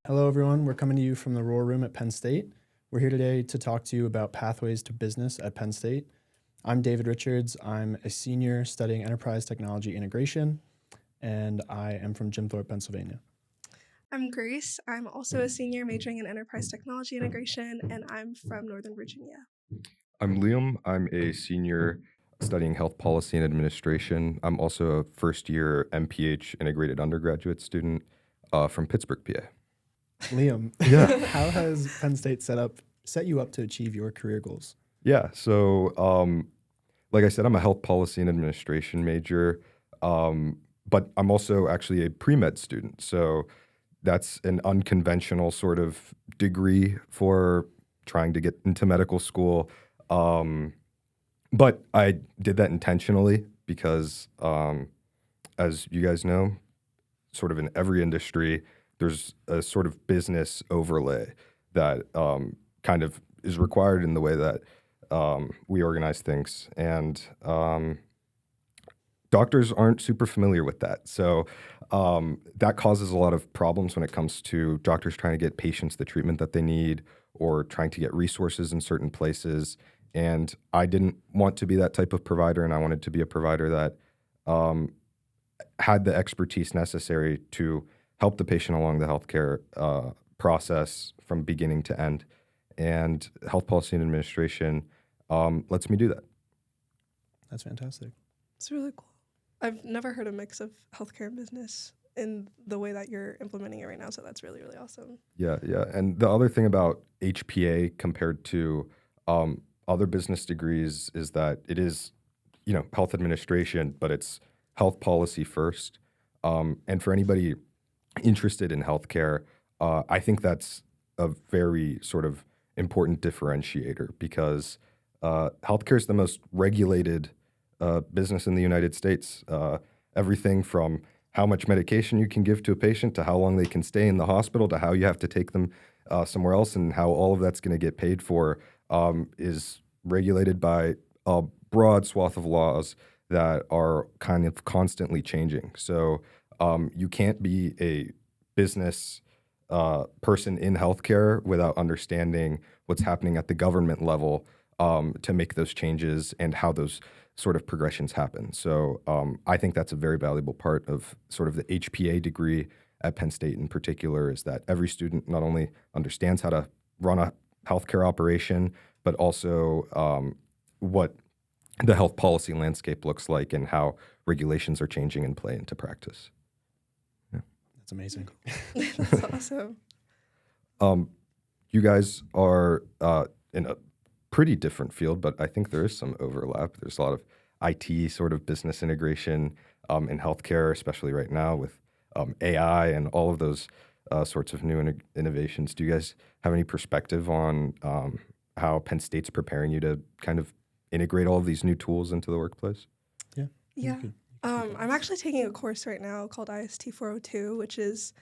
Hello, everyone. We're coming to you from the Roar Room at Penn State. We're here today to talk to you about pathways to business at Penn State. I'm David Richards. I'm a senior studying enterprise technology integration, and I am from Jim Thorpe, Pennsylvania. I'm Grace. I'm also a senior majoring in enterprise technology integration, and I'm from Northern Virginia. I'm Liam. I'm a senior studying health policy and administration. I'm also a first year MPH integrated undergraduate student from Pittsburgh, PA. Liam, Yeah. how has Penn State set you up to achieve your career goals? Yeah. So, like I said, I'm a health policy and administration major, but I'm also actually a pre-med student. So that's an unconventional sort of degree for trying to get into medical school. But I did that intentionally because, as you guys know, sort of in every industry, there's a sort of business overlay that kind of is required in the way that we organize things. And doctors aren't super familiar with that. So that causes a lot of problems when it comes to doctors trying to get patients the treatment that they need or trying to get resources in certain places. And I didn't want to be that type of provider, and I wanted to be a provider that had the expertise necessary to help the patient along the healthcare process from beginning to end. And health policy and administration lets me do that. That's fantastic. It's really cool. I've never heard a mix of healthcare and business in the way that you're implementing it right now, so that's really, really awesome. Yeah, yeah. And the other thing about HPA compared to other business degrees is that it is, health administration, but it's health policy first. And for anybody interested in healthcare, I think that's a very sort of important differentiator because healthcare is the most regulated business in the United States. Everything from how much medication you can give to a patient to how long they can stay in the hospital to how you have to take them somewhere else and how all of that's going to get paid for is regulated by a broad swath of laws that are kind of constantly changing. So you can't be a business person in healthcare without understanding what's happening at the government level to make those changes and how those sort of progressions happen. So I think that's a very valuable part of sort of the HPA degree at Penn State in particular is that every student not only understands how to run a healthcare operation, but also what the health policy landscape looks like and how regulations are changing and play into practice. That's amazing. That's awesome. You guys are in a pretty different field, but I think there is some overlap. There's a lot of IT sort of business integration in healthcare, especially right now with AI and all of those sorts of new innovations. Do you guys have any perspective on how Penn State's preparing you to kind of integrate all of these new tools into the workplace? Yeah. Yeah. I'm actually taking a course right now called IST 402, which is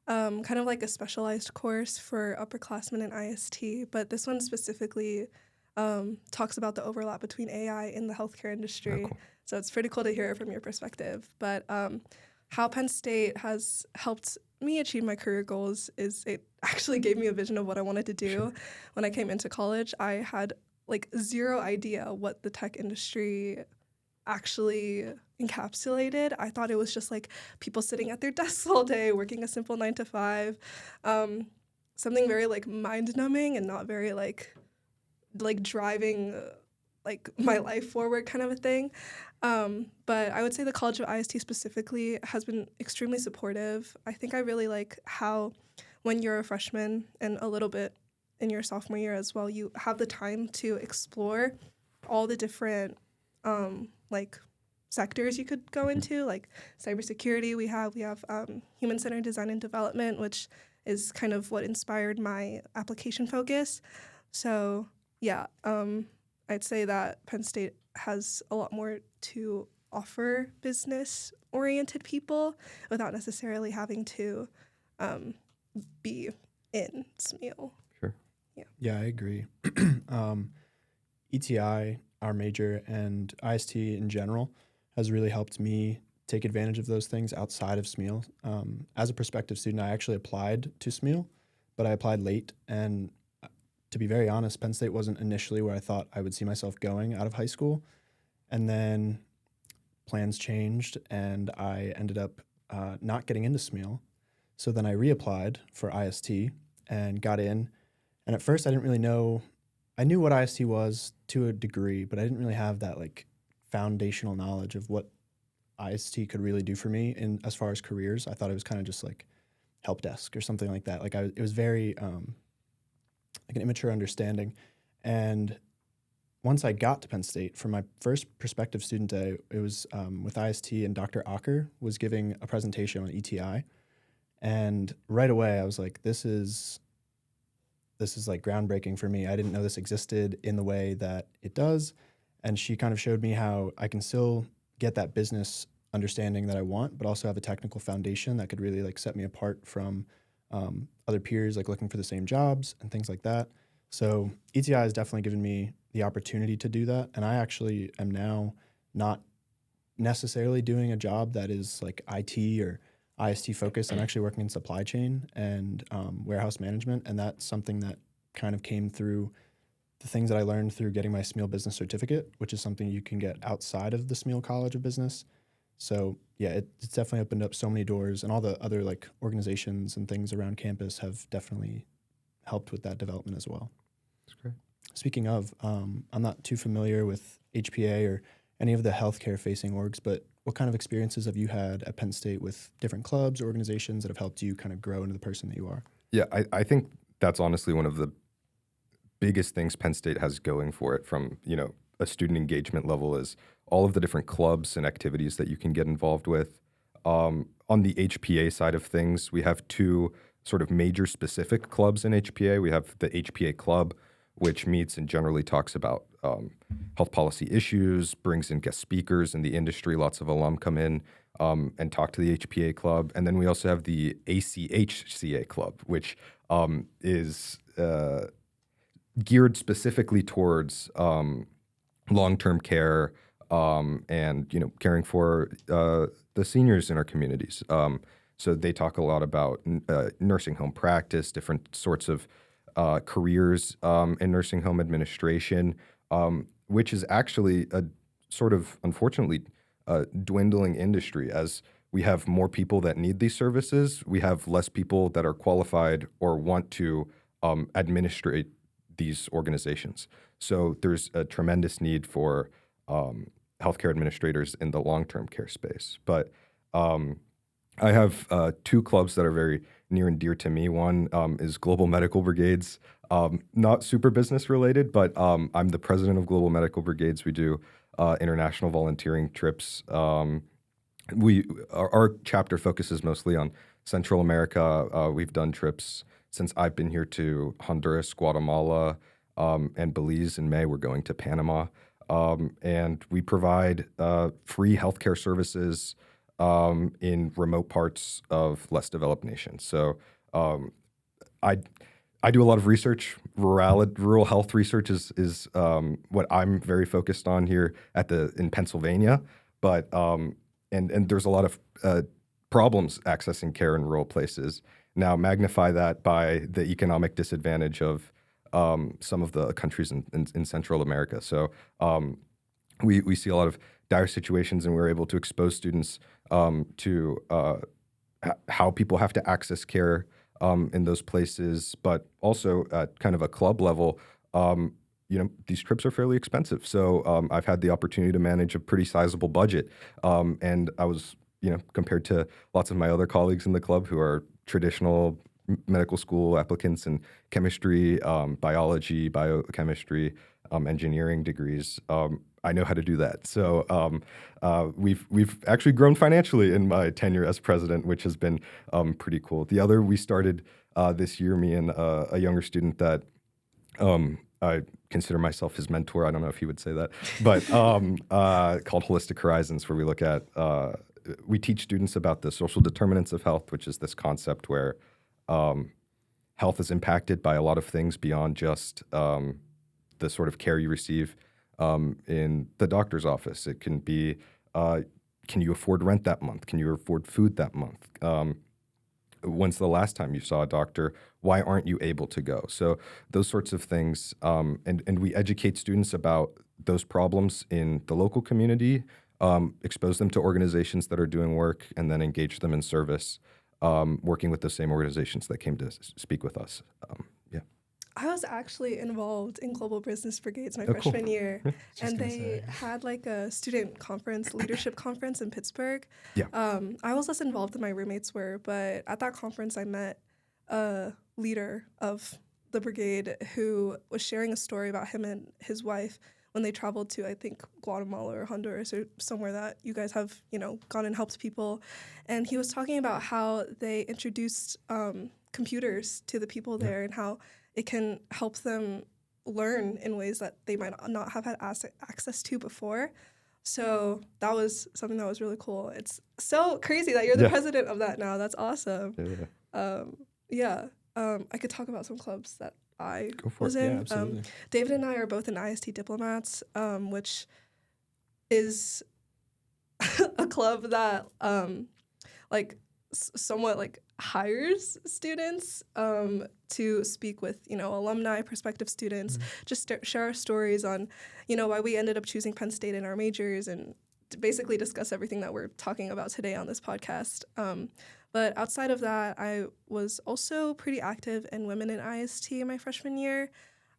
kind of like a specialized course for upperclassmen in IST, but this one specifically talks about the overlap between AI in the healthcare industry. Oh, cool. So it's pretty cool to hear it from your perspective. But how Penn State has helped me achieve my career goals is it actually gave me a vision of what I wanted to do. When I came into college, I had like zero idea what the tech industry actually encapsulated. I thought it was just like people sitting at their desks all day working a simple 9 to 5, something very like mind numbing and not very like driving like my life forward kind of a thing. But I would say the College of IST specifically has been extremely supportive. I think I really like how when you're a freshman and a little bit in your sophomore year as well, you have the time to explore all the different like sectors you could go into, like cybersecurity. We have human-centered design and development, which is kind of what inspired my application focus. So yeah, I'd say that Penn State has a lot more to offer business-oriented people without necessarily having to be in SMEAL. Sure. Yeah, I agree. ETI, our major, and IST in general has really helped me take advantage of those things outside of SMEAL. As a prospective student, I actually applied to SMEAL, but I applied late. And to be very honest, Penn State wasn't initially where I thought I would see myself going out of high school. And then plans changed, and I ended up not getting into SMEAL. So then I reapplied for IST and got in. And at first, I didn't really know. I knew what IST was to a degree, but I didn't really have that like foundational knowledge of what IST could really do for me in as far as careers. I thought it was kind of just like help desk or something like that. It was very like an immature understanding. And once I got to Penn State for my first prospective student day, it was with IST, and Dr. Acker was giving a presentation on ETI. And right away I was like, this is like groundbreaking for me. I didn't know this existed in the way that it does. And she kind of showed me how I can still get that business understanding that I want, but also have a technical foundation that could really like set me apart from other peers, like looking for the same jobs and things like that. So ETI has definitely given me the opportunity to do that. And I actually am now not necessarily doing a job that is like IT or IST focused. I'm actually working in supply chain and warehouse management. And that's something that kind of came through the things that I learned through getting my SMEAL business certificate, which is something you can get outside of the SMEAL College of Business. So yeah, it's definitely opened up so many doors, and all the other like organizations and things around campus have definitely helped with that development as well. That's great. Speaking of, I'm not too familiar with HPA or any of the healthcare facing orgs, but what kind of experiences have you had at Penn State with different clubs or organizations that have helped you kind of grow into the person that you are? Yeah, I think that's honestly one of the biggest things Penn State has going for it from, a student engagement level is all of the different clubs and activities that you can get involved with. On the HPA side of things, we have two sort of major specific clubs in HPA. We have the HPA Club, which meets and generally talks about health policy issues, brings in guest speakers in the industry. Lots of alum come in and talk to the HPA Club. And then we also have the ACHCA Club, which is geared specifically towards long-term care and caring for the seniors in our communities. So they talk a lot about nursing home practice, different sorts of careers in nursing home administration, which is actually a sort of, unfortunately, dwindling industry. As we have more people that need these services, we have less people that are qualified or want to administrate these organizations. So there's a tremendous need for healthcare administrators in the long-term care space. But I have two clubs that are very near and dear to me. One is Global Medical Brigades, not super business related, but I'm the president of Global Medical Brigades. We do international volunteering trips. Our chapter focuses mostly on Central America. We've done trips since I've been here to Honduras, Guatemala, and Belize. In May, we're going to Panama. And we provide free healthcare services in remote parts of less developed nations. So I do a lot of research. Rural health research is what I'm very focused on here in Pennsylvania. But and there's a lot of problems accessing care in rural places. Now magnify that by the economic disadvantage of some of the countries in Central America. So we see a lot of dire situations, and we're able to expose students to how people have to access care in those places, but also at kind of a club level, these trips are fairly expensive. So I've had the opportunity to manage a pretty sizable budget, and I was, compared to lots of my other colleagues in the club who are traditional medical school applicants in chemistry, biology, biochemistry, engineering degrees. I know how to do that. So we've actually grown financially in my tenure as president, which has been pretty cool. The other we started this year, me and a younger student that I consider myself his mentor. I don't know if he would say that, but called Holistic Horizons, where we look at we teach students about the social determinants of health, which is this concept where health is impacted by a lot of things beyond just the sort of care you receive in the doctor's office. It can be can you afford rent that month? Can you afford food that month? When's the last time you saw a doctor? Why aren't you able to go? So those sorts of things. And we educate students about those problems in the local community, expose them to organizations that are doing work, and then engage them in service, working with the same organizations that came to speak with us. Yeah. I was actually involved in Global Business Brigades my Oh, cool. freshman year, and gonna they say. had like a student conference, leadership conference in Pittsburgh. Yeah. I was less involved than my roommates were, but at that conference I met a leader of the brigade who was sharing a story about him and his wife when they traveled to, I think, Guatemala or Honduras or somewhere that you guys have, gone and helped people. And he was talking about how they introduced computers to the people there and how it can help them learn in ways that they might not have had access to before. So that was something that was really cool. It's so crazy that you're the president of that now. That's awesome. I could talk about some clubs that I was in. Yeah, absolutely. David and I are both in IST Diplomats, which is a club that somewhat hires students to speak with alumni, prospective students, just share our stories on why we ended up choosing Penn State in our majors, and basically discuss everything that we're talking about today on this podcast. But outside of that, I was also pretty active in Women in IST my freshman year.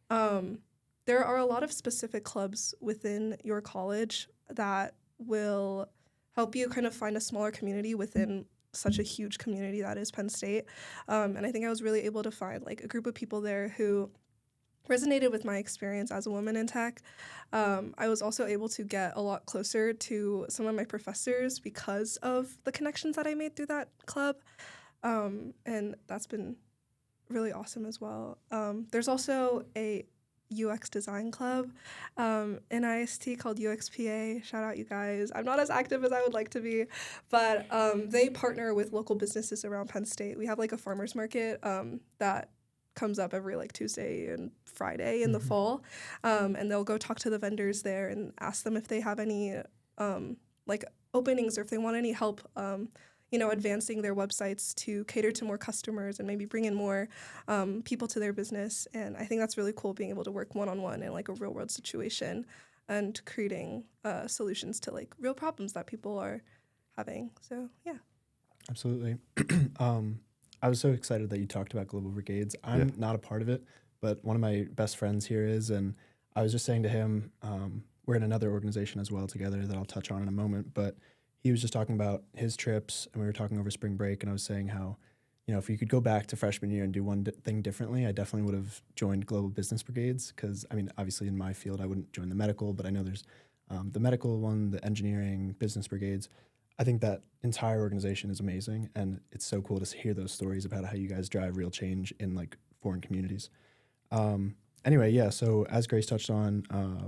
There are a lot of specific clubs within your college that will help you kind of find a smaller community within such a huge community that is Penn State. And I think I was really able to find a group of people there who resonated with my experience as a woman in tech. I was also able to get a lot closer to some of my professors because of the connections that I made through that club. And that's been really awesome as well. There's also a UX design club in IST called UXPA. Shout out, you guys. I'm not as active as I would like to be, but they partner with local businesses around Penn State. We have a farmer's market that comes up every Tuesday and Friday in the fall, and they'll go talk to the vendors there and ask them if they have any openings or if they want any help advancing their websites to cater to more customers and maybe bring in more people to their business. And I think that's really cool, being able to work one-on-one in a real world situation and creating solutions to real problems that people are having. So yeah. Absolutely. I was so excited that you talked about Global Brigades. I'm not a part of it, but one of my best friends here is, and I was just saying to him, we're in another organization as well together that I'll touch on in a moment, but he was just talking about his trips, and we were talking over spring break, and I was saying how, if you could go back to freshman year and do one thing differently, I definitely would have joined Global Business Brigades, because, obviously in my field, I wouldn't join the medical, but I know there's the medical one, the engineering, business brigades. I think that entire organization is amazing, and it's so cool to hear those stories about how you guys drive real change in foreign communities. Anyway, yeah, so as Grace touched on,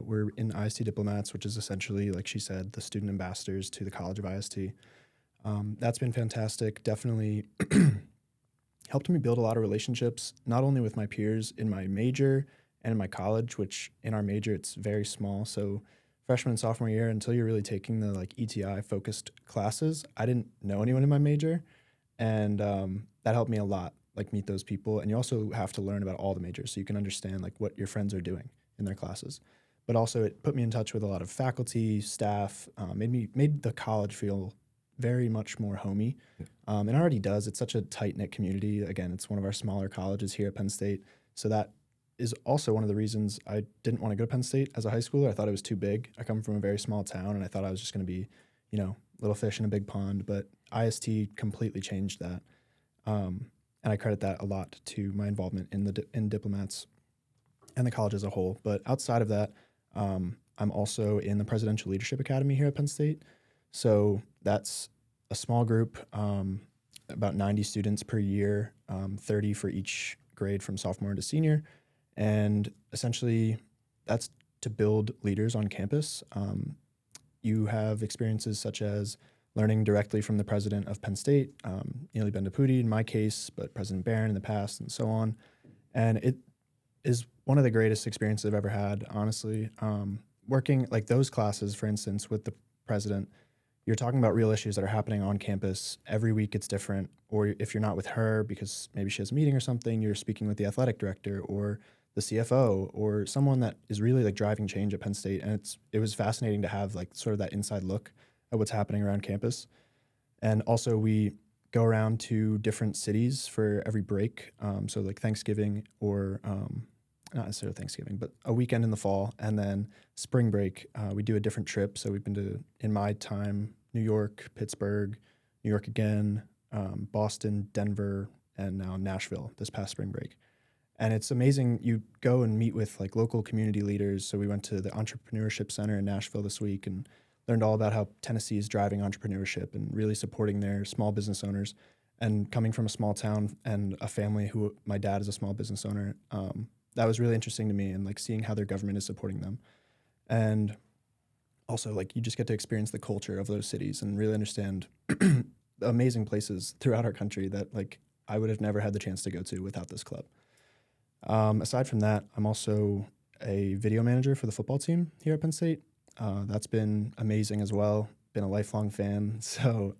we're in IST Diplomats, which is essentially, like she said, the student ambassadors to the College of IST. That's been fantastic. Definitely helped me build a lot of relationships, not only with my peers in my major and in my college, which in our major, it's very small. So freshman and sophomore year, until you're really taking the ETI-focused classes, I didn't know anyone in my major, and that helped me a lot. Meet those people, and you also have to learn about all the majors so you can understand what your friends are doing in their classes. But also it put me in touch with a lot of faculty, staff, made the college feel very much more homey. And it already does. It's such a tight-knit community. Again, it's one of our smaller colleges here at Penn State. So that is also one of the reasons I didn't want to go to Penn State as a high schooler. I thought it was too big. I come from a very small town, and I thought I was just going to be, little fish in a big pond. But IST completely changed that. And I credit that a lot to my involvement in Diplomats and the college as a whole. But outside of that, I'm also in the Presidential Leadership Academy here at Penn State. So that's a small group, about 90 students per year, 30 for each grade from sophomore to senior. And essentially, that's to build leaders on campus. You have experiences such as learning directly from the president of Penn State, Neely Bendapudi in my case, but President Barron in the past, and so on. And it is one of the greatest experiences I've ever had, honestly. Working those classes, for instance, with the president, you're talking about real issues that are happening on campus. Every week it's different. Or if you're not with her because maybe she has a meeting or something, you're speaking with the athletic director or the CFO or someone that is really like driving change at Penn State. And it was fascinating to have like sort of that inside look at what's happening around campus. And also we go around to different cities for every break. So like Thanksgiving or not necessarily Thanksgiving, but a weekend in the fall, and then spring break, we do a different trip. So we've been to, in my time, New York, Pittsburgh, New York again, Boston, Denver, and now Nashville this past spring break. And it's amazing. You go and meet with like local community leaders. So we went to the Entrepreneurship Center in Nashville this week and learned all about how Tennessee is driving entrepreneurship and really supporting their small business owners. And coming from a small town and a family who my dad is a small business owner, that was really interesting to me, and like seeing how their government is supporting them. And also like you just get to experience the culture of those cities and really understand the amazing places throughout our country that like I would have never had the chance to go to without this club. Aside from that, I'm also a video manager for the football team here at Penn State. That's been amazing as well. Been a lifelong fan. So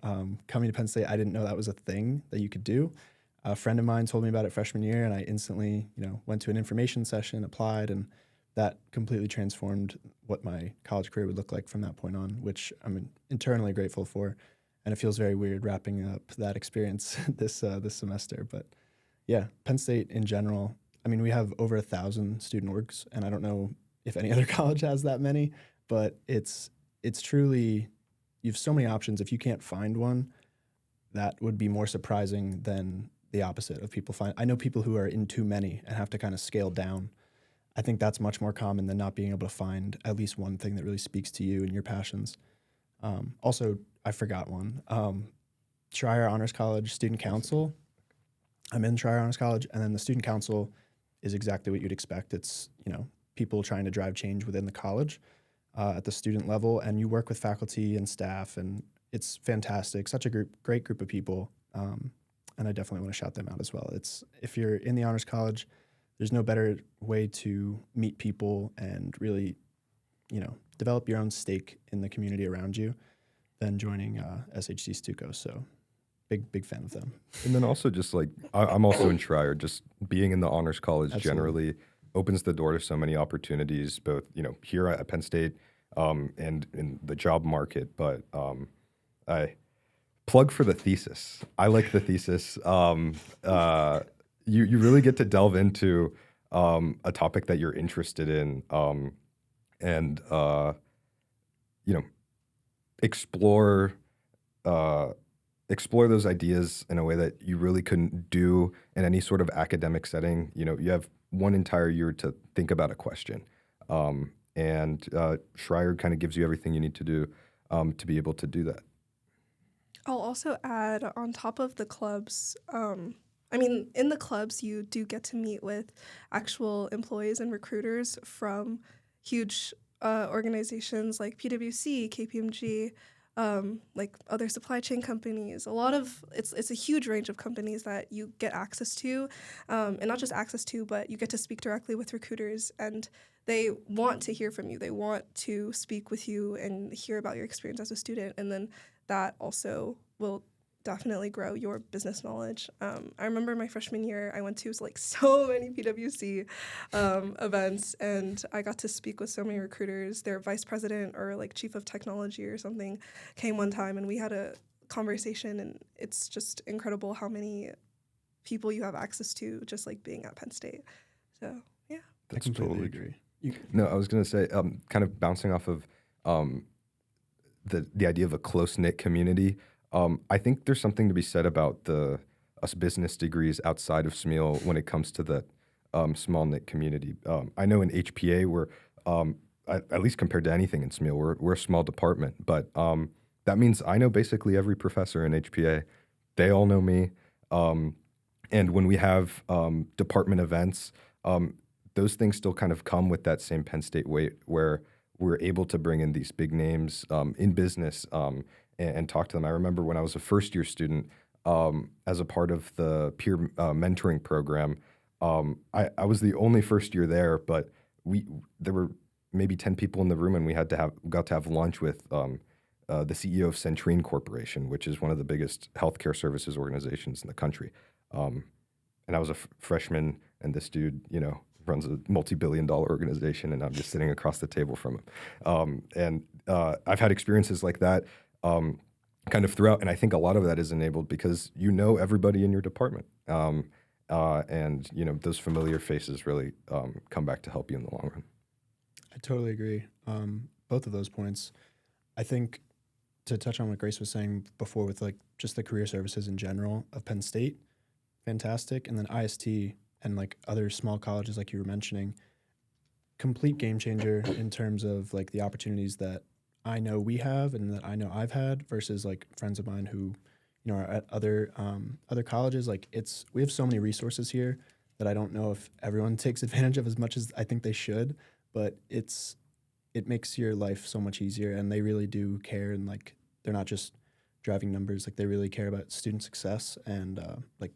coming to Penn State, I didn't know that was a thing that you could do. A friend of mine told me about it freshman year, and I instantly, went to an information session, applied, and that completely transformed what my college career would look like from that point on, which I'm internally grateful for. And it feels very weird wrapping up that experience this semester. But yeah, Penn State in general, we have over 1,000 student orgs, and I don't know if any other college has that many, but it's truly, you have so many options. If you can't find one, that would be more surprising than the opposite of people find. I know people who are in too many and have to kind of scale down. I think that's much more common than not being able to find at least one thing that really speaks to you and your passions. Also, I forgot one. Schreier Honors College Student Council. I'm in Schreier Honors College, and then the Student Council is exactly what you'd expect. It's, people trying to drive change within the college at the student level, and you work with faculty and staff, and it's fantastic. Such a great group of people. And I definitely want to shout them out as well. If you're in the Honors College, there's no better way to meet people and really, develop your own stake in the community around you than joining SHC Stuco. So big fan of them. And then also just like, I'm also in Schreier, just being in the Honors College Absolutely. generally opens the door to so many opportunities, both, here at Penn State and in the job market. But I plug for the thesis. I like the thesis. You really get to delve into a topic that you're interested in, and explore those ideas in a way that you really couldn't do in any sort of academic setting. You have one entire year to think about a question, and Schreier kind of gives you everything you need to do to be able to do that. I'll also add, on top of the clubs, in the clubs, you do get to meet with actual employees and recruiters from huge organizations like PwC, KPMG, like other supply chain companies. It's a huge range of companies that you get access to, and not just access to, but you get to speak directly with recruiters, and they want to hear from you. They want to speak with you and hear about your experience as a student, and then that also will definitely grow your business knowledge. I remember my freshman year, I went to so many PwC events, and I got to speak with so many recruiters. Their vice president or chief of technology or something came one time, and we had a conversation, and it's just incredible how many people you have access to just being at Penn State. So, yeah. That's I completely totally agree. No, I was going to say, kind of bouncing off of the idea of a close-knit community. I think there's something to be said about us business degrees outside of SMEAL when it comes to the small-knit community. I know in HPA we're, at least compared to anything in SMEAL, we're a small department, but that means I know basically every professor in HPA. They all know me. And when we have department events, those things still kind of come with that same Penn State weight where we're able to bring in these big names in business and talk to them. I remember when I was a first-year student, as a part of the peer mentoring program, I was the only first year there, but there were maybe 10 people in the room, and we got to have lunch with the CEO of Centrine Corporation, which is one of the biggest healthcare services organizations in the country. And I was a freshman, and this dude, runs a multi-billion-dollar organization, and I'm just sitting across the table from him. And I've had experiences like that kind of throughout, and I think a lot of that is enabled because you know everybody in your department. And those familiar faces really come back to help you in the long run. I totally agree. Both of those points. I think to touch on what Grace was saying before with like just the career services in general of Penn State, fantastic. And then IST and like other small colleges like you were mentioning, complete game changer in terms of like the opportunities that I know we have and that I know I've had versus like friends of mine who, are at other colleges. Like we have so many resources here that I don't know if everyone takes advantage of as much as I think they should, but it makes your life so much easier, and they really do care, and like they're not just driving numbers, like they really care about student success, and like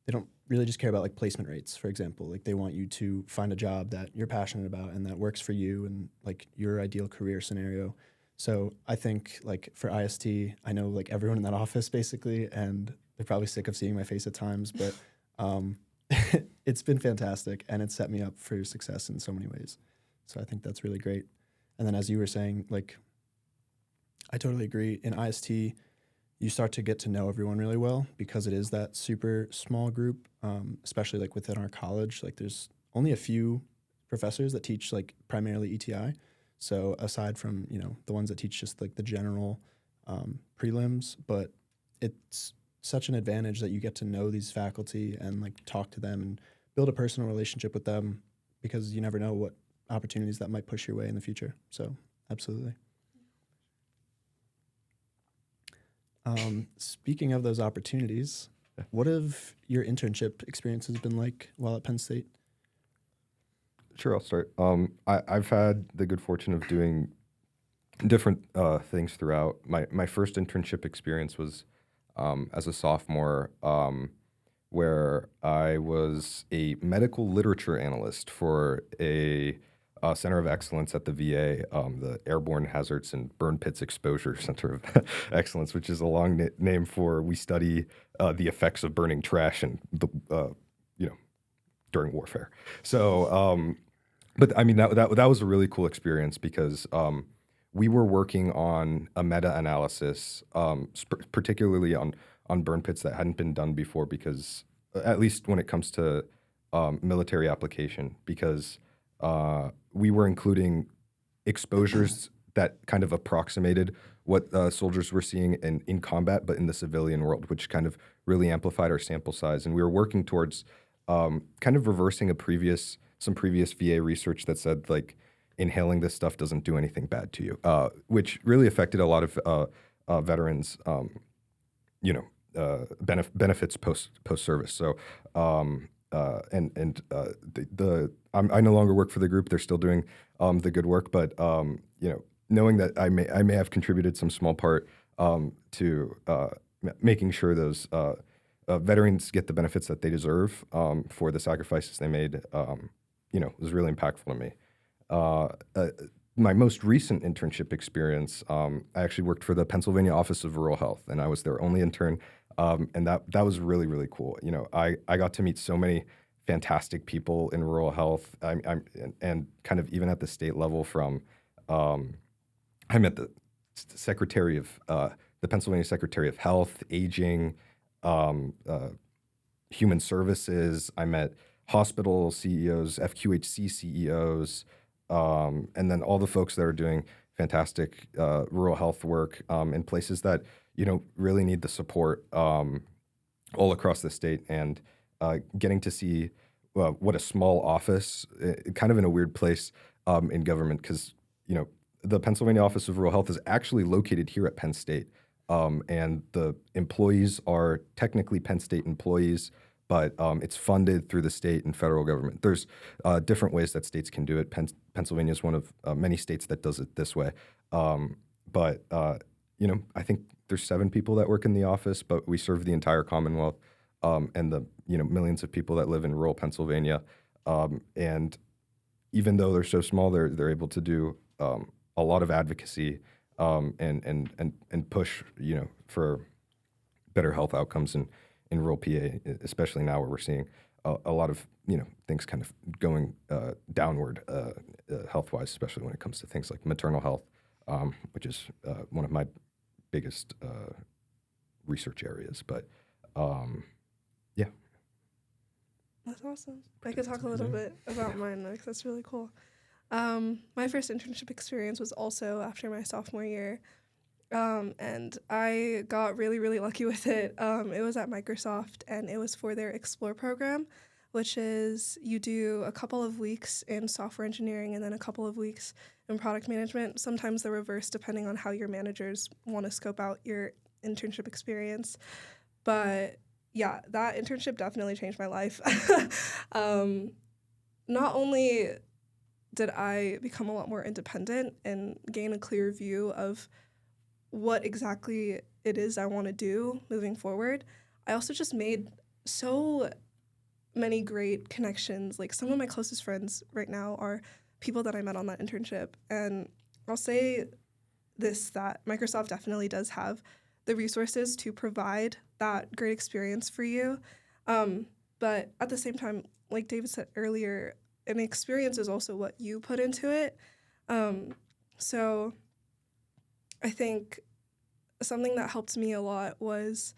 they don't really just care about like placement rates, for example. Like they want you to find a job that you're passionate about and that works for you and like your ideal career scenario. So I think like for IST, I know like everyone in that office basically, and they're probably sick of seeing my face at times, but it's been fantastic, and it's set me up for success in so many ways. So I think that's really great. And then as you were saying, like, I totally agree. In IST, you start to get to know everyone really well because it is that super small group, especially like within our college. Like there's only a few professors that teach like primarily ETI. So aside from, the ones that teach just like the general prelims, but it's such an advantage that you get to know these faculty and like talk to them and build a personal relationship with them because you never know what opportunities that might push your way in the future. So absolutely. Speaking of those opportunities, what have your internship experiences been like while at Penn State? Sure, I'll start. I've had the good fortune of doing different things throughout. My first internship experience was as a sophomore, where I was a medical literature analyst for a Center of Excellence at the VA, the Airborne Hazards and Burn Pits Exposure Center of Excellence, which is a long name for we study the effects of burning trash and during warfare. So, but I mean that was a really cool experience because we were working on a meta-analysis, particularly on burn pits that hadn't been done before, because at least when it comes to military application, because we were including exposures that kind of approximated what soldiers were seeing in combat, but in the civilian world, which kind of really amplified our sample size. And we were working towards kind of reversing some previous VA research that said like inhaling this stuff doesn't do anything bad to you, which really affected a lot of veterans, benefits post service. So. I no longer work for the group. They're still doing the good work, but knowing that I may have contributed some small part to making sure those veterans get the benefits that they deserve for the sacrifices they made, was really impactful to me. My most recent internship experience, I actually worked for the Pennsylvania Office of Rural Health, and I was their only intern. And that was really, really cool. I got to meet so many fantastic people in rural health. And kind of even at the state level from, I met the Secretary of, the Pennsylvania Secretary of Health, Aging, Human Services. I met hospital CEOs, FQHC CEOs, and then all the folks that are doing fantastic rural health work in places that really need the support all across the state, and getting to see what a small office, kind of in a weird place in government, because the Pennsylvania Office of Rural Health is actually located here at Penn State, and the employees are technically Penn State employees, but it's funded through the state and federal government. There's different ways that states can do it. Pennsylvania is one of many states that does it this way, but I think there's 7 people that work in the office, but we serve the entire Commonwealth and the millions of people that live in rural Pennsylvania. And even though they're so small, they're able to do a lot of advocacy and push, for better health outcomes in rural PA, especially now where we're seeing a lot of things kind of going downward health-wise, especially when it comes to things like maternal health, which is one of my biggest research areas. But yeah. That's awesome. I could talk a little bit about mine because that's really cool. My first internship experience was also after my sophomore year, and I got really, really lucky with it. It was at Microsoft, and it was for their Explore program, which is you do a couple of weeks in software engineering and then a couple of weeks in product management, sometimes the reverse depending on how your managers want to scope out your internship experience. But yeah, that internship definitely changed my life. Not only did I become a lot more independent and gain a clear view of what exactly it is I want to do moving forward, I also just made so many great connections. Like some of my closest friends right now are people that I met on that internship. And I'll say this, that Microsoft definitely does have the resources to provide that great experience for you. But at the same time, like David said earlier, an experience is also what you put into it. So I think something that helped me a lot was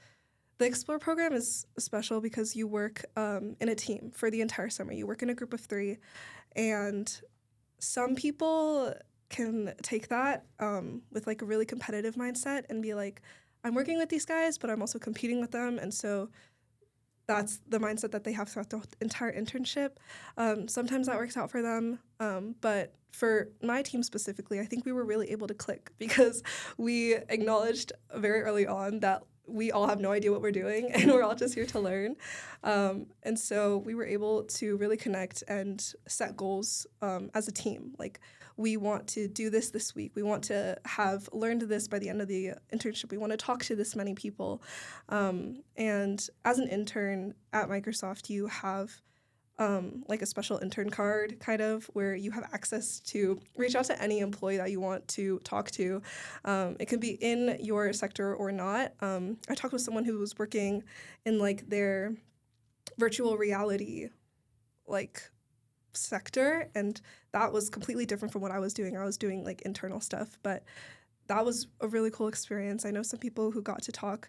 the Explore program is special because you work in a team for the entire summer. You work in a group of 3, and some people can take that with like a really competitive mindset and be like, I'm working with these guys, but I'm also competing with them. And so that's the mindset that they have throughout the entire internship. Sometimes that works out for them. But for my team specifically, I think we were really able to click because we acknowledged very early on that we all have no idea what we're doing and we're all just here to learn. And so we were able to really connect and set goals as a team. Like, we want to do this week. We want to have learned this by the end of the internship. We want to talk to this many people. And as an intern at Microsoft, you have like a special intern card, kind of, where you have access to reach out to any employee that you want to talk to. It can be in your sector or not. I talked with someone who was working in like their virtual reality like sector, and that was completely different from what I was doing. I was doing like internal stuff, but that was a really cool experience. I know some people who got to talk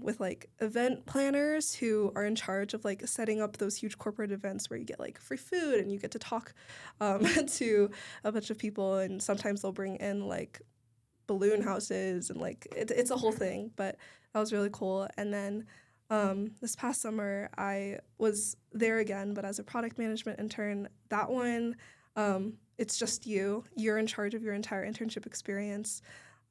with like event planners who are in charge of like setting up those huge corporate events where you get like free food and you get to talk to a bunch of people, and sometimes they'll bring in like balloon houses and like it's a whole thing, but that was really cool. And then this past summer I was there again, but as a product management intern. That one, it's just you're in charge of your entire internship experience.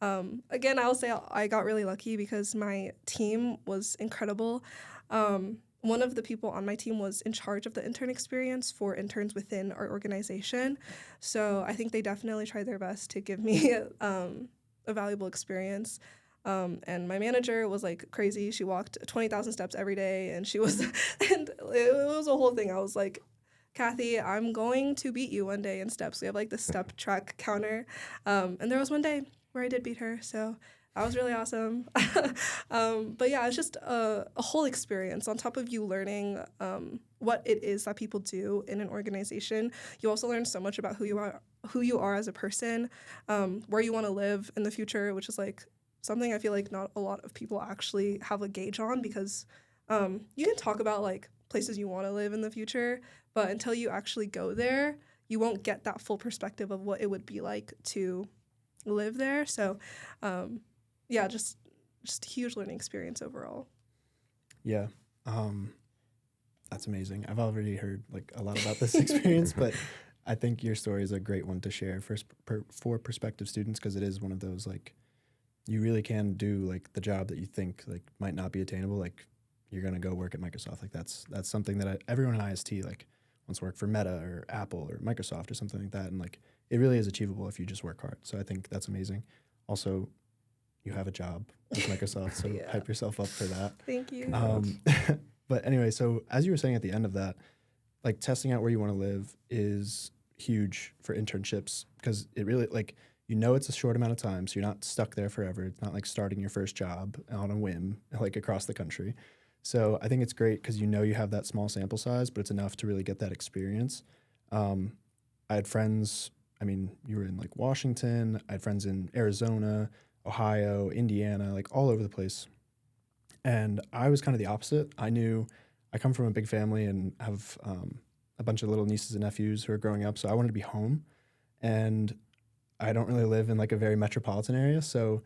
Again, I'll say I got really lucky because my team was incredible. One of the people on my team was in charge of the intern experience for interns within our organization. So I think they definitely tried their best to give me a valuable experience. And my manager was like crazy. She walked 20,000 steps every day, and she was, and it was a whole thing. I was like, Kathy, I'm going to beat you one day in steps. We have like the step track counter. And there was one day where I did beat her. So that was really awesome. But yeah, it's just a whole experience. On top of you learning what it is that people do in an organization, you also learn so much about who you are as a person, where you want to live in the future, which is like something I feel like not a lot of people actually have a gauge on, because you can talk about like places you want to live in the future, but until you actually go there, you won't get that full perspective of what it would be like to live there. So yeah, just a huge learning experience overall. Yeah. That's amazing. I've already heard like a lot about this experience, but I think your story is a great one to share for prospective students, because it is one of those like you really can do like the job that you think like might not be attainable. Like you're gonna go work at Microsoft. Like that's something that everyone in IST like wants to work for Meta or Apple or Microsoft or something like that, and like it really is achievable if you just work hard. So I think that's amazing. Also, you have a job with Microsoft, so Yeah. hype yourself up for that. Thank you. But anyway, so as you were saying at the end of that, like testing out where you want to live is huge for internships, because it really like you know it's a short amount of time, so you're not stuck there forever. It's not like starting your first job on a whim, like across the country. So I think it's great because you know you have that small sample size, but it's enough to really get that experience. Um, I had friends, I mean, you were in like Washington, I had friends in Arizona, Ohio, Indiana, like all over the place. And I was kind of the opposite. I come from a big family and have a bunch of little nieces and nephews who are growing up. So I wanted to be home. And I don't really live in like a very metropolitan area. So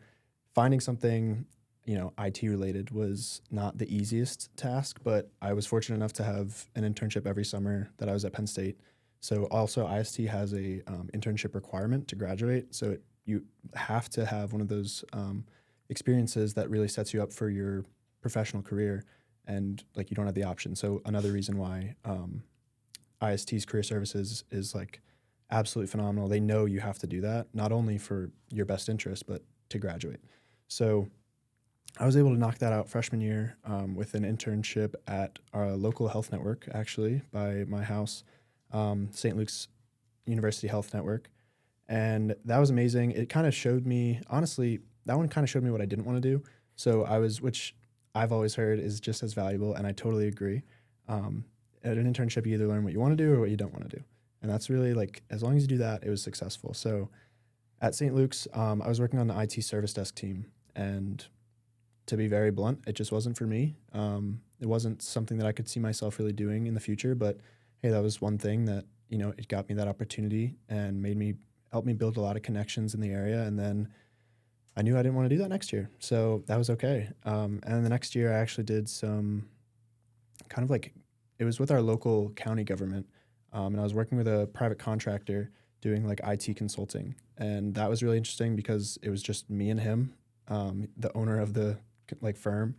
finding something, IT related was not the easiest task, but I was fortunate enough to have an internship every summer that I was at Penn State. So also IST has a internship requirement to graduate. So you have to have one of those experiences that really sets you up for your professional career, and like you don't have the option. So another reason why IST's career services is like absolutely phenomenal. They know you have to do that, not only for your best interest, but to graduate. So I was able to knock that out freshman year with an internship at our local health network, actually, by my house, St. Luke's University Health Network. And that was amazing. It kind of showed me, honestly, that one kind of showed me what I didn't want to do. So which I've always heard is just as valuable, and I totally agree. At an internship, you either learn what you want to do or what you don't want to do. And that's really like, as long as you do that, it was successful. So at St. Luke's, I was working on the IT service desk team. And to be very blunt, it just wasn't for me. It wasn't something that I could see myself really doing in the future. But hey, that was one thing that, it got me that opportunity and helped me build a lot of connections in the area. And then I knew I didn't want to do that next year. So that was okay. And then the next year I actually did some kind of like, it was with our local county government. And I was working with a private contractor doing like IT consulting. And that was really interesting because it was just me and him, the owner of the like firm.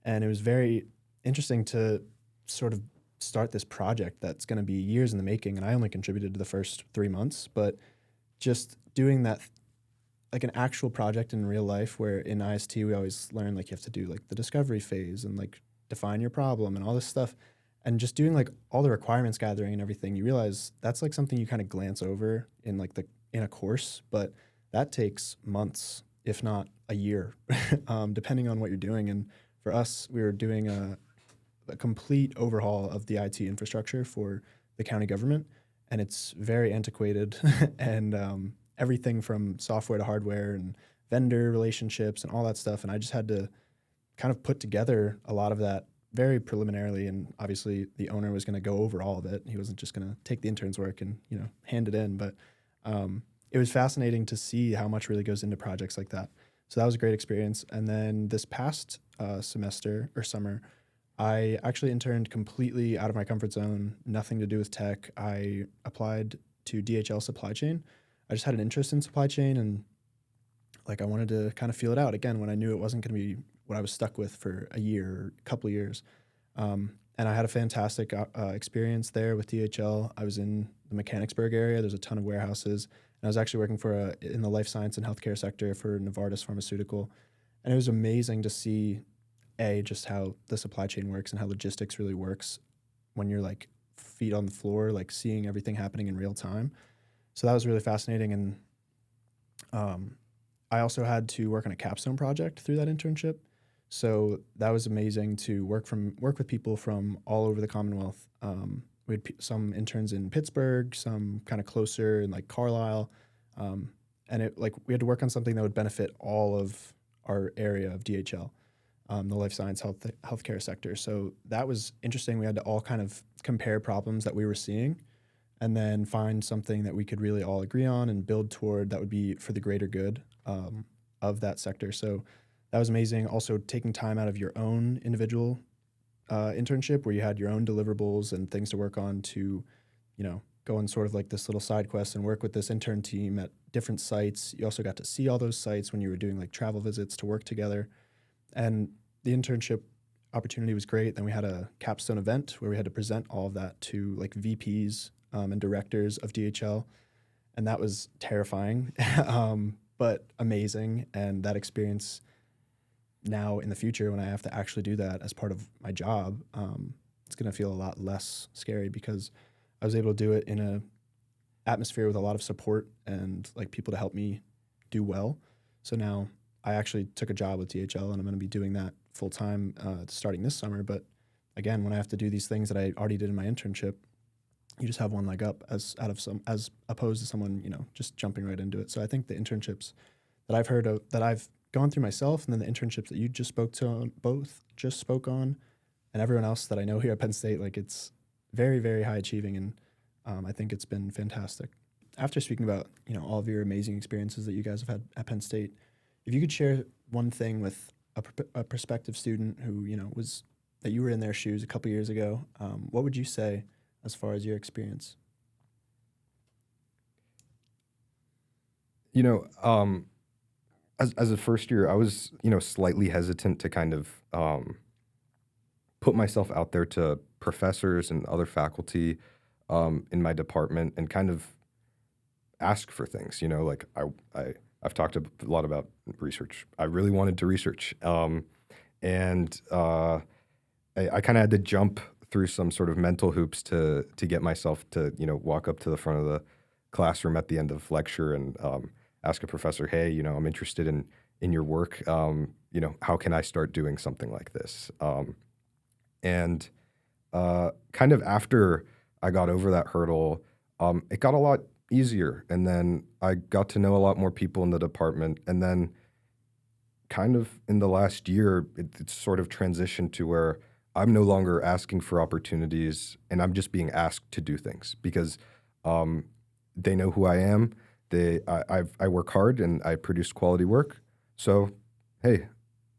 And it was very interesting to sort of start this project that's going to be years in the making. And I only contributed to the first 3 months, but just doing that, like an actual project in real life, where in IST we always learn like you have to do like the discovery phase and like define your problem and all this stuff. And just doing like all the requirements gathering and everything, you realize that's like something you kind of glance over in like in a course, but that takes months, if not a year, depending on what you're doing. And for us, we were doing a complete overhaul of the IT infrastructure for the county government, and it's very antiquated and everything from software to hardware and vendor relationships and all that stuff. And I just had to kind of put together a lot of that very preliminarily. And obviously the owner was going to go over all of it. He wasn't just going to take the intern's work and, hand it in. But it was fascinating to see how much really goes into projects like that. So that was a great experience. And then this past semester or summer, I actually interned completely out of my comfort zone, nothing to do with tech. I applied to DHL supply chain. I just had an interest in supply chain, and like I wanted to kind of feel it out again when I knew it wasn't going to be what I was stuck with for a year or a couple of years. And I had a fantastic experience there with DHL. I was in the Mechanicsburg area. There's a ton of warehouses. And I was actually working in the life science and healthcare sector for Novartis Pharmaceutical. And it was amazing to see, just how the supply chain works and how logistics really works when you're like feet on the floor, like seeing everything happening in real time. So that was really fascinating. And I also had to work on a capstone project through that internship. So that was amazing to work with people from all over the Commonwealth. We had some interns in Pittsburgh, some kind of closer in like Carlisle. And we had to work on something that would benefit all of our area of DHL. The life science healthcare sector. So that was interesting. We had to all kind of compare problems that we were seeing and then find something that we could really all agree on and build toward that would be for the greater good of that sector. So that was amazing. Also taking time out of your own individual internship where you had your own deliverables and things to work on to, go on sort of like this little side quest and work with this intern team at different sites. You also got to see all those sites when you were doing like travel visits to work together. And the internship opportunity was great. Then we had a capstone event where we had to present all of that to like VPs and directors of DHL. And that was terrifying, but amazing. And that experience now in the future, when I have to actually do that as part of my job, it's going to feel a lot less scary because I was able to do it in a atmosphere with a lot of support and like people to help me do well. So now I actually took a job with THL, and I'm going to be doing that full time starting this summer. But again, when I have to do these things that I already did in my internship, you just have one leg up as opposed to someone, just jumping right into it. So I think the internships that I've heard of, that I've gone through myself, and then the internships that you just spoke on, and everyone else that I know here at Penn State, like, it's very, very high achieving, and I think it's been fantastic. After speaking about, all of your amazing experiences that you guys have had at Penn State, if you could share one thing with a prospective student who, was that you were in their shoes a couple years ago, what would you say as far as your experience? As a first year, I was, slightly hesitant to kind of put myself out there to professors and other faculty in my department and kind of ask for things. Like I've talked a lot about research. I really wanted to research, and I kind of had to jump through some sort of mental hoops to get myself to walk up to the front of the classroom at the end of lecture and ask a professor, hey, I'm interested in your work. How can I start doing something like this? And kind of after I got over that hurdle, it got a lot easier. And then I got to know a lot more people in the department. And then kind of in the last year, it's sort of transitioned to where I'm no longer asking for opportunities and I'm just being asked to do things because they know who I am. I work hard and I produce quality work. So, hey,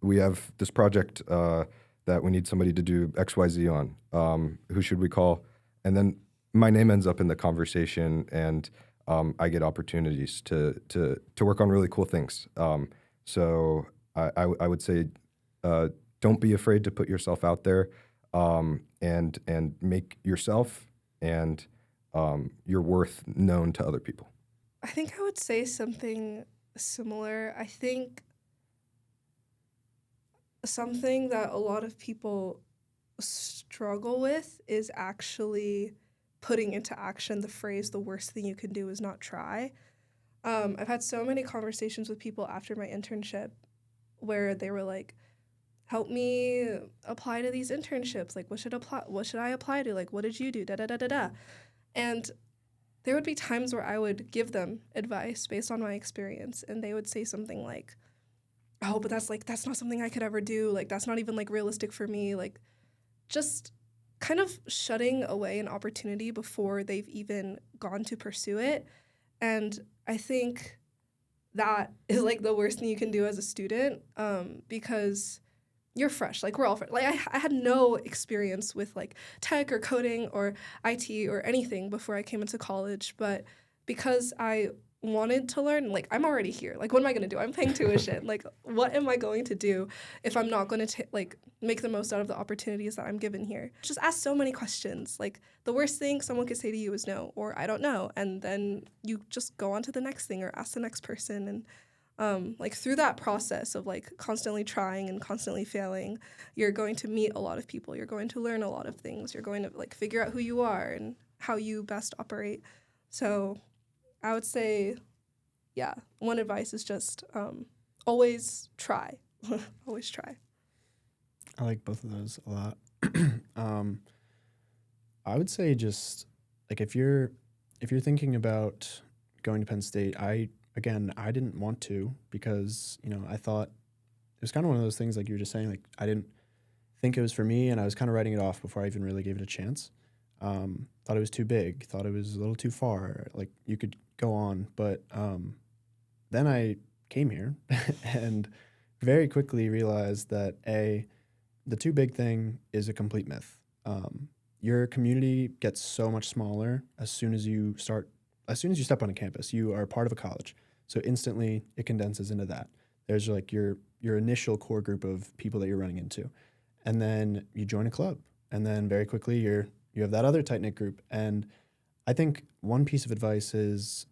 we have this project that we need somebody to do XYZ on. Who should we call? And then my name ends up in the conversation, and I get opportunities to work on really cool things. So I would say don't be afraid to put yourself out there, and make yourself and your worth known to other people. I think I would say something similar. I think something that a lot of people struggle with is actually putting into action the phrase, the worst thing you can do is not try. I've had so many conversations with people after my internship where they were like, help me apply to these internships. Like, what should I apply to? Like, what did you do? Da da da da da. And there would be times where I would give them advice based on my experience, and they would say something like, oh, but that's not something I could ever do. Like, that's not even like realistic for me. Like, just kind of shutting away an opportunity before they've even gone to pursue it. And I think that is like the worst thing you can do as a student, because you're fresh. Like, we're all fresh. Like, I had no experience with like tech or coding or IT or anything before I came into college, but because I wanted to learn, like, I'm already here. Like, what am I going to do? I'm paying tuition. Like, what am I going to do if I'm not going to like make the most out of the opportunities that I'm given here? Just ask so many questions. Like, the worst thing someone could say to you is no, or I don't know. And then you just go on to the next thing or ask the next person. And like, through that process of like constantly trying and constantly failing, you're going to meet a lot of people. You're going to learn a lot of things. You're going to like figure out who you are and how you best operate. So I would say, yeah, one advice is just always try. Always try. I like both of those a lot. I would say just like if you're thinking about going to Penn State, I didn't want to because, I thought it was kind of one of those things like you were just saying, like I didn't think it was for me, and I was kind of writing it off before I even really gave it a chance. Thought it was too big, thought it was a little too far, like you could go on. But then I came here and very quickly realized that the too big thing is a complete myth. Your community gets so much smaller as soon as you step on a campus. You are part of a college. So instantly it condenses into that. There's like your initial core group of people that you're running into. And then you join a club. And then very quickly you have that other tight-knit group. And I think one piece of advice is,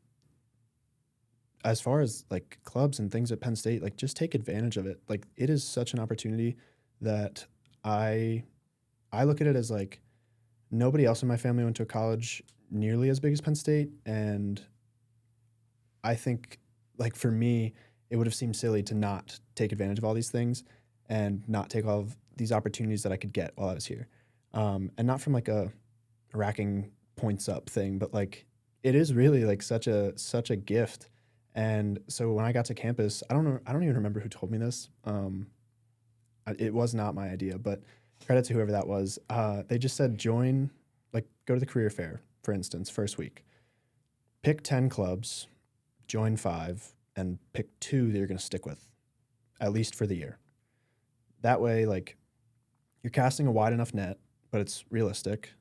as far as like clubs and things at Penn State, like just take advantage of it. Like, it is such an opportunity that I look at it as like nobody else in my family went to a college nearly as big as Penn State. And I think like for me, it would have seemed silly to not take advantage of all these things and not take all of these opportunities that I could get while I was here. And not from like a racking points up thing, but like it is really like such a gift. And so when I got to campus, I don't even remember who told me this. It was not my idea, but credit to whoever that was. They just said join, like go to the career fair, for instance, first week. Pick 10 clubs, join 5, and pick 2 that you're going to stick with, at least for the year. That way, like, you're casting a wide enough net, but it's realistic.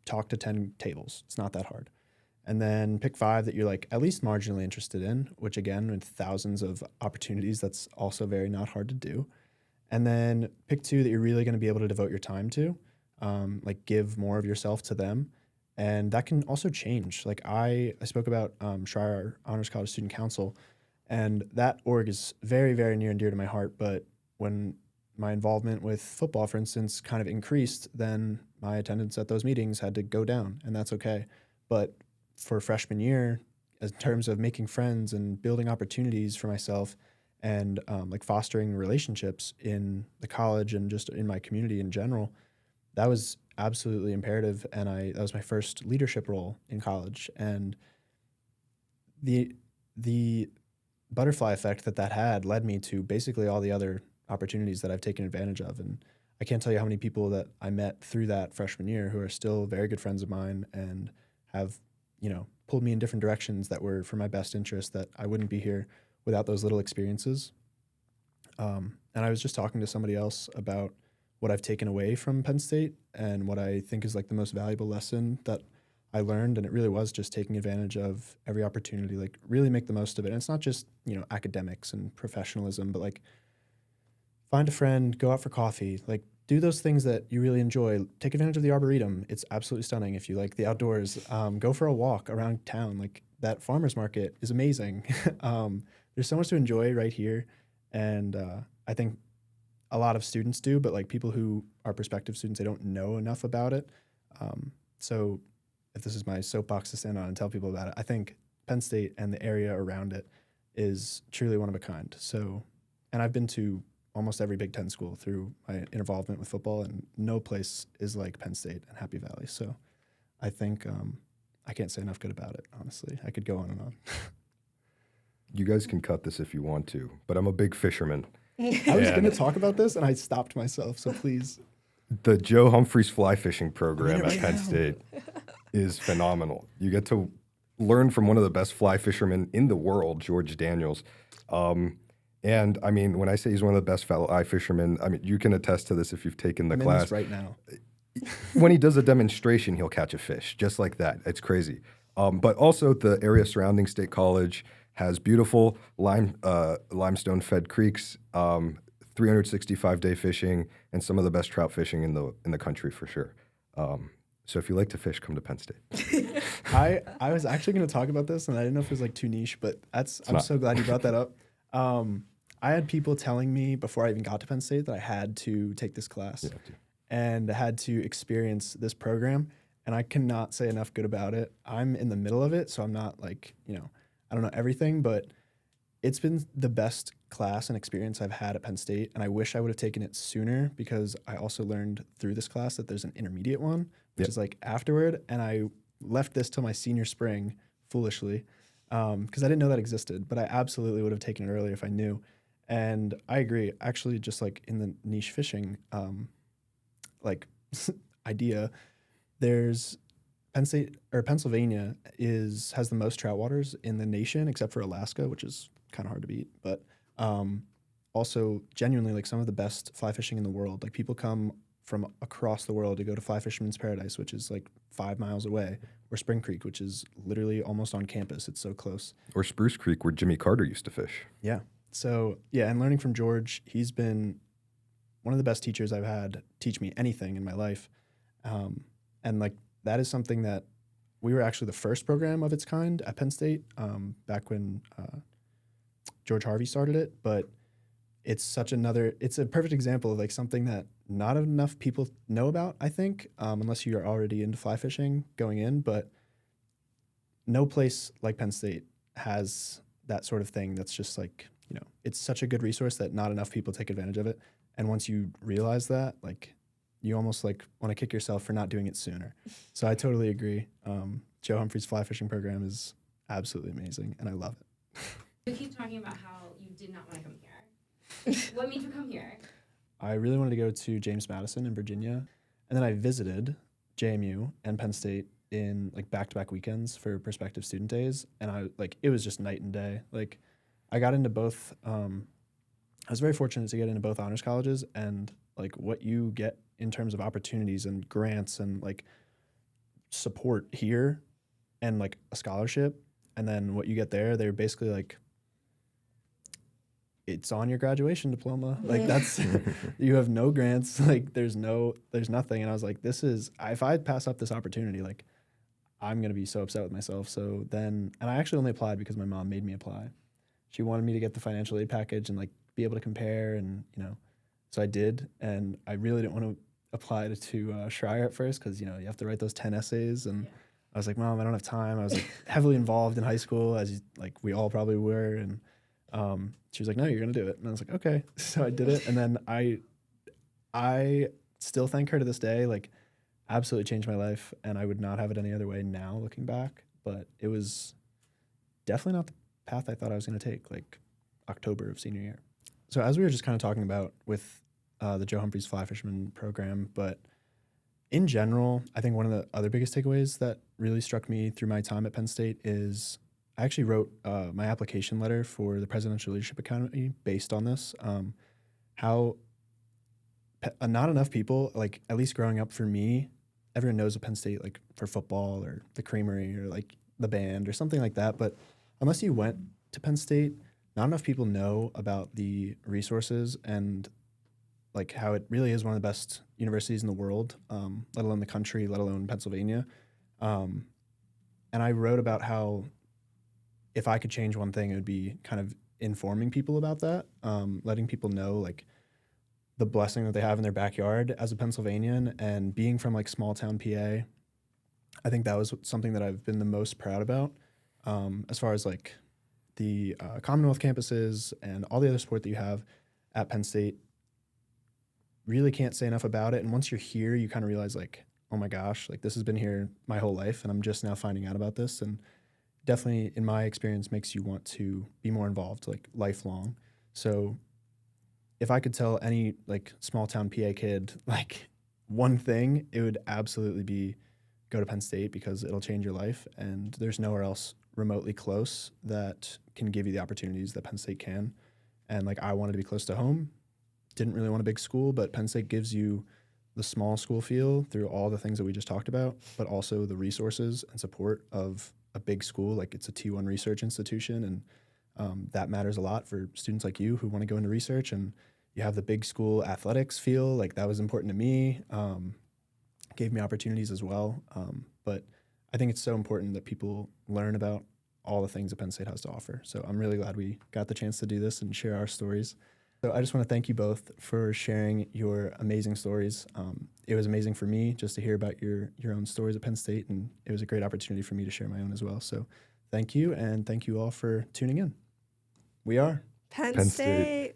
Talk to 10 tables. It's not that hard. And then pick 5 that you're like at least marginally interested in, which again, with thousands of opportunities, that's also very not hard to do. And then pick 2 that you're really going to be able to devote your time to, like give more of yourself to them. And that can also change. Like I spoke about Schreier Honors College Student Council, and that org is very, very near and dear to my heart. But when my involvement with football, for instance, kind of increased, then my attendance at those meetings had to go down, and that's okay. But for freshman year, in terms of making friends and building opportunities for myself and like fostering relationships in the college and just in my community in general, that was absolutely imperative. And that was my first leadership role in college. And the butterfly effect that had led me to basically all the other opportunities that I've taken advantage of. And I can't tell you how many people that I met through that freshman year who are still very good friends of mine and have, pulled me in different directions that were for my best interest, that I wouldn't be here without those little experiences. And I was just talking to somebody else about what I've taken away from Penn State and what I think is like the most valuable lesson that I learned. And it really was just taking advantage of every opportunity, like really make the most of it. And it's not just, academics and professionalism, but like find a friend, go out for coffee, like do those things that you really enjoy. Take advantage of the Arboretum. It's absolutely stunning if you like the outdoors. Go for a walk around town. Like that farmer's market is amazing. There's so much to enjoy right here. And I think a lot of students do, but like people who are prospective students, they don't know enough about it. So if this is my soapbox to stand on and tell people about it, I think Penn State and the area around it is truly one of a kind. So, and I've been to almost every Big Ten school through my involvement with football, and no place is like Penn State and Happy Valley. So I think I can't say enough good about it, honestly. I could go on and on. You guys can cut this if you want to, but I'm a big fisherman. I was going to talk about this, and I stopped myself, so please. The Joe Humphreys fly fishing program right at Penn now. State is phenomenal. You get to learn from one of the best fly fishermen in the world, George Daniels. And I mean, when I say he's one of the best fly fishermen, I mean, you can attest to this if you've taken the I'm in class. this right now. When he does a demonstration, he'll catch a fish just like that. It's crazy. But also the area surrounding State College has beautiful limestone-fed creeks, 365-day fishing, and some of the best trout fishing in the country for sure. So if you like to fish, come to Penn State. I was actually going to talk about this, and I didn't know if it was like too niche, but I'm so glad you brought that up. I had people telling me before I even got to Penn State that I had to take this class and had to experience this program, and I cannot say enough good about it. I'm in the middle of it, so I'm not like, I don't know everything, but it's been the best class and experience I've had at Penn State, and I wish I would have taken it sooner because I also learned through this class that there's an intermediate one, which is like afterward, and I left this till my senior spring, foolishly, because I didn't know that existed, but I absolutely would have taken it earlier if I knew. And I agree, actually, just like in the niche fishing like idea, there's Penn State or Pennsylvania has the most trout waters in the nation, except for Alaska, which is kind of hard to beat. But also genuinely like some of the best fly fishing in the world. Like people come from across the world to go to Fly Fisherman's Paradise, which is like 5 miles away, or Spring Creek, which is literally almost on campus. It's so close. Or Spruce Creek, where Jimmy Carter used to fish. Yeah. So yeah, and learning from George, he's been one of the best teachers I've had teach me anything in my life. And like that is something that we were actually the first program of its kind at Penn State back when George Harvey started it. But it's a perfect example of like something that not enough people know about, I think, unless you are already into fly fishing going in. But no place like Penn State has that sort of thing that's just like, it's such a good resource that not enough people take advantage of it. And once you realize that, like, you almost like want to kick yourself for not doing it sooner. So I totally agree. Joe Humphrey's fly fishing program is absolutely amazing, and I love it. You keep talking about how you did not want to come here. What made you come here? I really wanted to go to James Madison in Virginia, and then I visited JMU and Penn State in like back-to-back weekends for prospective student days, and it was just night and day. Like, I got into both. I was very fortunate to get into both honors colleges, and like what you get in terms of opportunities and grants and like support here, and like a scholarship, and then what you get there, they're basically like, it's on your graduation diploma. Like, that's, you have no grants. Like, there's nothing. And I was like, if I pass up this opportunity, like, I'm going to be so upset with myself. So then, and I actually only applied because my mom made me apply. She wanted me to get the financial aid package and like be able to compare, and, so I did. And I really didn't want to apply to Schreier at first, because, you have to write those 10 essays. And I was like, Mom, I don't have time. I was like heavily involved in high school, as like we all probably were. And she was like, no, you're going to do it. And I was like, okay. So I did it. And then I still thank her to this day. Like, absolutely changed my life. And I would not have it any other way now looking back. But it was definitely not the path I thought I was going to take, like October of senior year. So as we were just kind of talking about with the Joe Humphreys Fly Fisherman program, but in general, I think one of the other biggest takeaways that really struck me through my time at Penn State is I actually wrote my application letter for the Presidential Leadership Academy based on this. How not enough people, like at least growing up for me, everyone knows of Penn State like for football or the Creamery or like the band or something like that. But unless you went to Penn State, not enough people know about the resources and like how it really is one of the best universities in the world, let alone the country, let alone Pennsylvania. And I wrote about how if I could change one thing, it would be kind of informing people about that, letting people know like the blessing that they have in their backyard as a Pennsylvanian, and being from like small town PA. I think that was something that I've been the most proud about, as far as like the Commonwealth campuses and all the other support that you have at Penn State. Really can't say enough about it. And once you're here, you kind of realize like, oh my gosh, like this has been here my whole life, and I'm just now finding out about this. And definitely, in my experience, makes you want to be more involved, like lifelong. So if I could tell any like small town PA kid like one thing, it would absolutely be go to Penn State, because it'll change your life. And there's nowhere else remotely close that can give you the opportunities that Penn State can. And like, I wanted to be close to home. Didn't really want a big school, but Penn State gives you the small school feel through all the things that we just talked about, but also the resources and support of a big school. Like, it's a T1 research institution, and that matters a lot for students like you who want to go into research. And you have the big school athletics feel, like that was important to me. Gave me opportunities as well. But I think it's so important that people learn about all the things that Penn State has to offer. So I'm really glad we got the chance to do this and share our stories. So I just want to thank you both for sharing your amazing stories. It was amazing for me just to hear about your own stories at Penn State, and it was a great opportunity for me to share my own as well. So thank you, and thank you all for tuning in. We are Penn State.